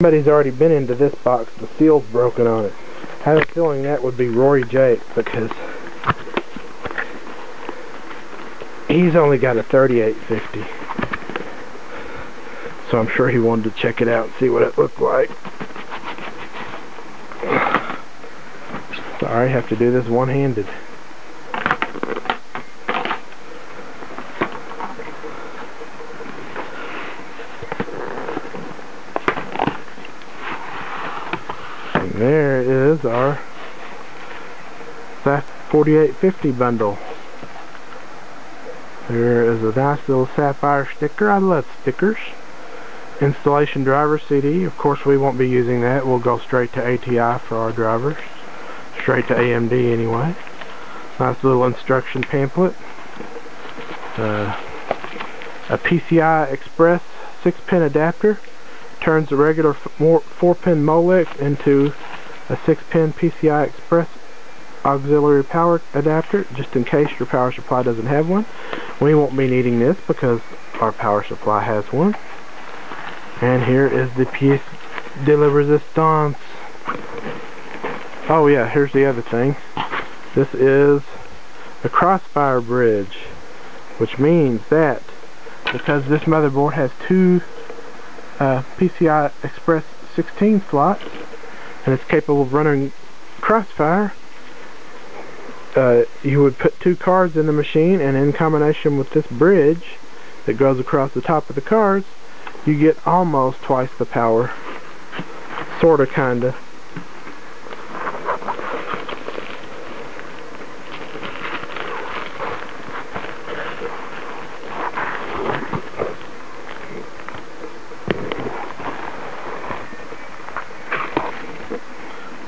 Somebody's already been into this box. The seal's broken on it. I have a feeling that would be Rory Jake, because he's only got a 3850. So I'm sure he wanted to check it out and see what it looked like. Sorry, I have to do this one-handed. And there is our 4850 bundle. There is a nice little sapphire sticker. I love stickers. Installation driver CD. Of course we won't be using that. We'll go straight to ATI for our drivers. Straight to AMD anyway. Nice little instruction pamphlet. A PCI Express 6-pin adapter. Turns the regular 4-pin Molex into a 6-pin PCI Express auxiliary power adapter, just in case your power supply doesn't have one. We won't be needing this because our power supply has one. And here is the pièce de la résistance. Oh yeah, here's the other thing. This is the crossfire bridge, which means that because this motherboard has two PCI Express 16 slots and it's capable of running crossfire, you would put two cards in the machine, and in combination with this bridge that goes across the top of the cards, you get almost twice the power. Sorta, kinda.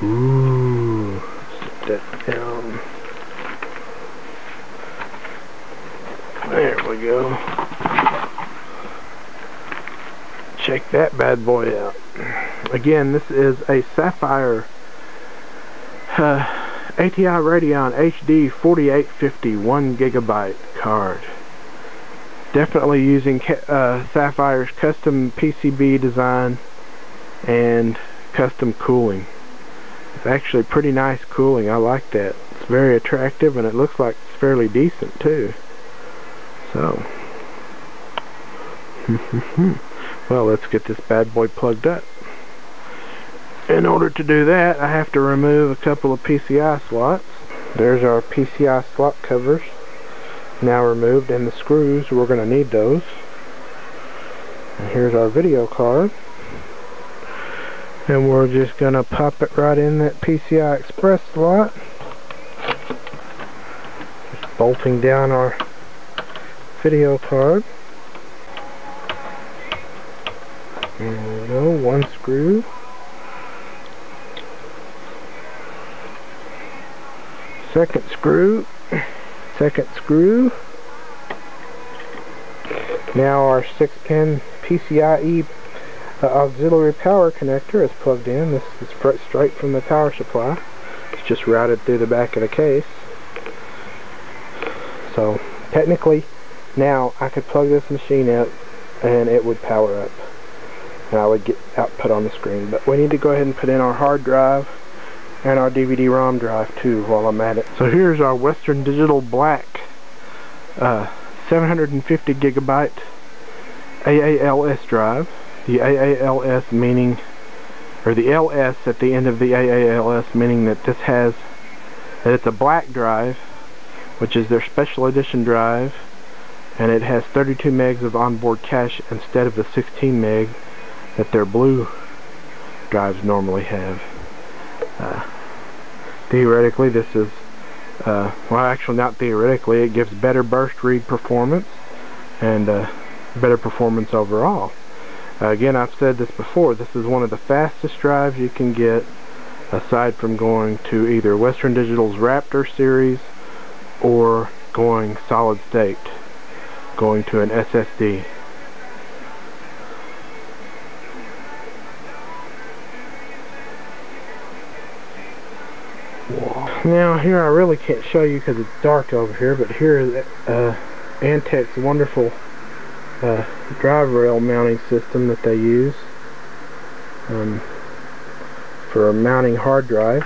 Ooh, sit that down. There we go. Check that bad boy out. Again, this is a Sapphire ATI Radeon HD 4850 1GB card. Definitely using Sapphire's custom PCB design and custom cooling. It's actually pretty nice cooling. I like that. It's very attractive, and it looks like it's fairly decent too. So well, let's get this bad boy plugged up. In order to do that, I have to remove a couple of PCI slots. There's our PCI slot covers now removed, and the screws. We're going to need those. And here's our video card. And we're just going to pop it right in that PCI Express slot. Just bolting down our video card. There we go, one screw. Second screw. Second screw. Now our 6-pin PCIe auxiliary power connector is plugged in. This is straight from the power supply. It's just routed through the back of the case. So technically now I could plug this machine up and it would power up and I would get output on the screen. But we need to go ahead and put in our hard drive and our DVD-ROM drive too while I'm at it. So here's our Western Digital Black 750 gigabyte AALS drive. The AALS meaning, or the LS at the end of the AALS meaning that this has, that it's a black drive, which is their special edition drive, and it has 32 megs of onboard cache instead of the 16 meg that their blue drives normally have. Theoretically this is, well actually not theoretically, it gives better burst read performance and better performance overall. Again, I've said this before, this is one of the fastest drives you can get, aside from going to either Western Digital's Raptor series or going solid state, going to an SSD. Now here I really can't show you because it's dark over here, but here is Antec's wonderful drive rail mounting system that they use. for mounting hard drives.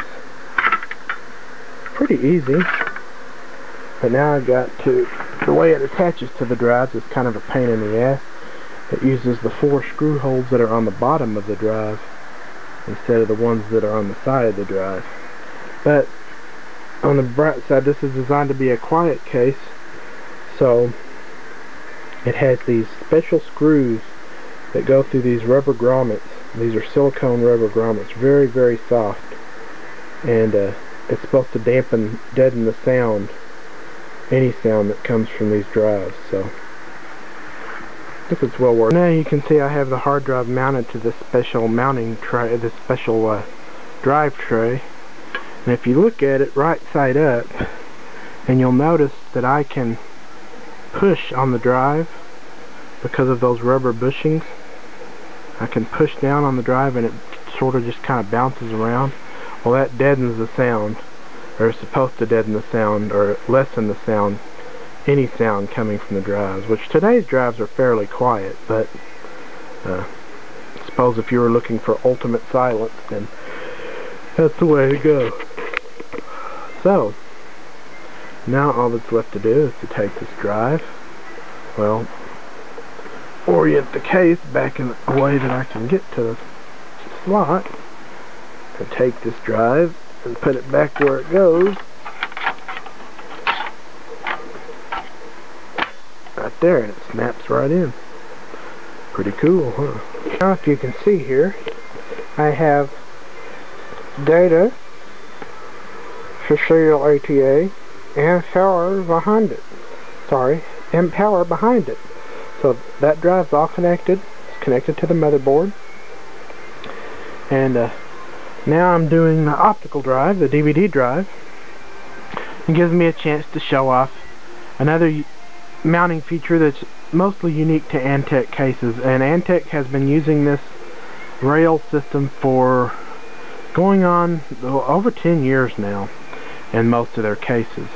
Pretty easy. But now I've got to, the way it attaches to the drives is kind of a pain in the ass. It uses the 4 screw holes that are on the bottom of the drive instead of the ones that are on the side of the drive. But on the bright side, this is designed to be a quiet case, so it has these special screws that go through these rubber grommets. These are silicone rubber grommets, very, very soft, and it's supposed to deaden the sound, any sound that comes from these drives. So I think it's well worth it. Now you can see I have the hard drive mounted to this special mounting tray, this special drive tray. And if you look at it right side up, and you'll notice that I can push on the drive because of those rubber bushings. I can push down on the drive and it sort of just kind of bounces around. Well, that deadens the sound, or is supposed to deaden the sound, or lessen the sound, any sound coming from the drives, which today's drives are fairly quiet, but I suppose if you were looking for ultimate silence, then that's the way to go. So, now all that's left to do is to take this drive, well, orient the case back in a way that I can get to the slot, and take this drive and put it back where it goes. Right there, and it snaps right in. Pretty cool, huh? Now if you can see here, I have data for serial ATA and power behind it. And power behind it. So that drive's all connected. It's connected to the motherboard. And now I'm doing the optical drive, the DVD drive. It gives me a chance to show off another mounting feature that's mostly unique to Antec cases. And Antec has been using this rail system for going on over 10 years now in most of their cases.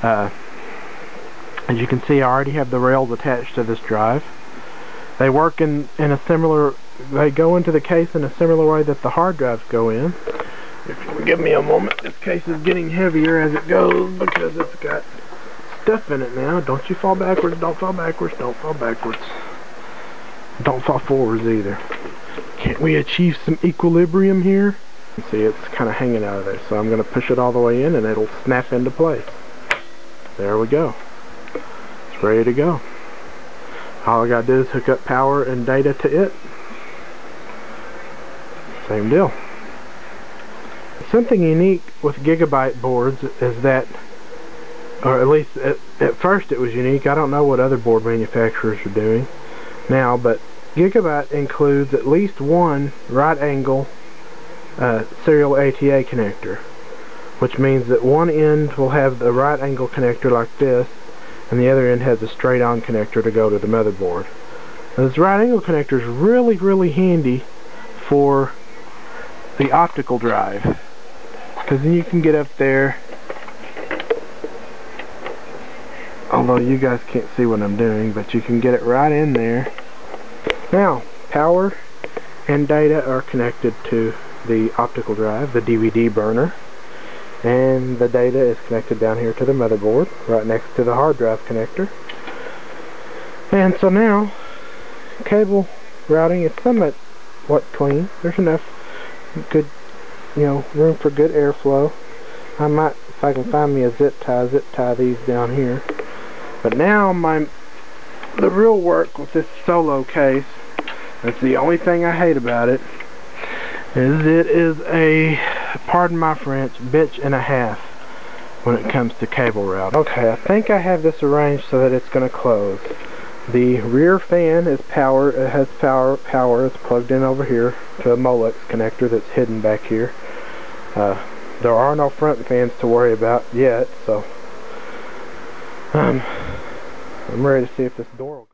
As you can see, I already have the rails attached to this drive. They work in a similar, they go into the case in a similar way that the hard drives go in. If you give me a moment, this case is getting heavier as it goes because it's got stuff in it now. Don't you fall backwards, don't fall backwards, don't fall backwards. Don't fall forwards either. Can't we achieve some equilibrium here? See, it's kind of hanging out of there, so I'm going to push it all the way in and it'll snap into place. There we go. It's ready to go. All I got to do is hook up power and data to it. Same deal. Something unique with gigabyte boards is that, or at least at first it was unique. I don't know what other board manufacturers are doing now, but Gigabyte includes at least one right angle serial ATA connector, which means that one end will have the right angle connector like this, and the other end has a straight on connector to go to the motherboard. Now, this right angle connector is really, really handy for the optical drive, because then you can get up there, although you guys can't see what I'm doing, but you can get it right in there. Now, power and data are connected to the optical drive, the DVD burner, and the data is connected down here to the motherboard, right next to the hard drive connector. And so now, cable routing is somewhat clean. There's enough good, room for good airflow. I might, if I can find me a zip tie these down here. But now the real work with this solo case, that's the only thing I hate about it, is it is a, pardon my French, bitch and a half when it comes to cable routing. Okay, I think I have this arranged so that it's going to close. The rear fan is powered, it has power, it's plugged in over here to a Molex connector that's hidden back here. There are no front fans to worry about yet, so I'm ready to see if this door will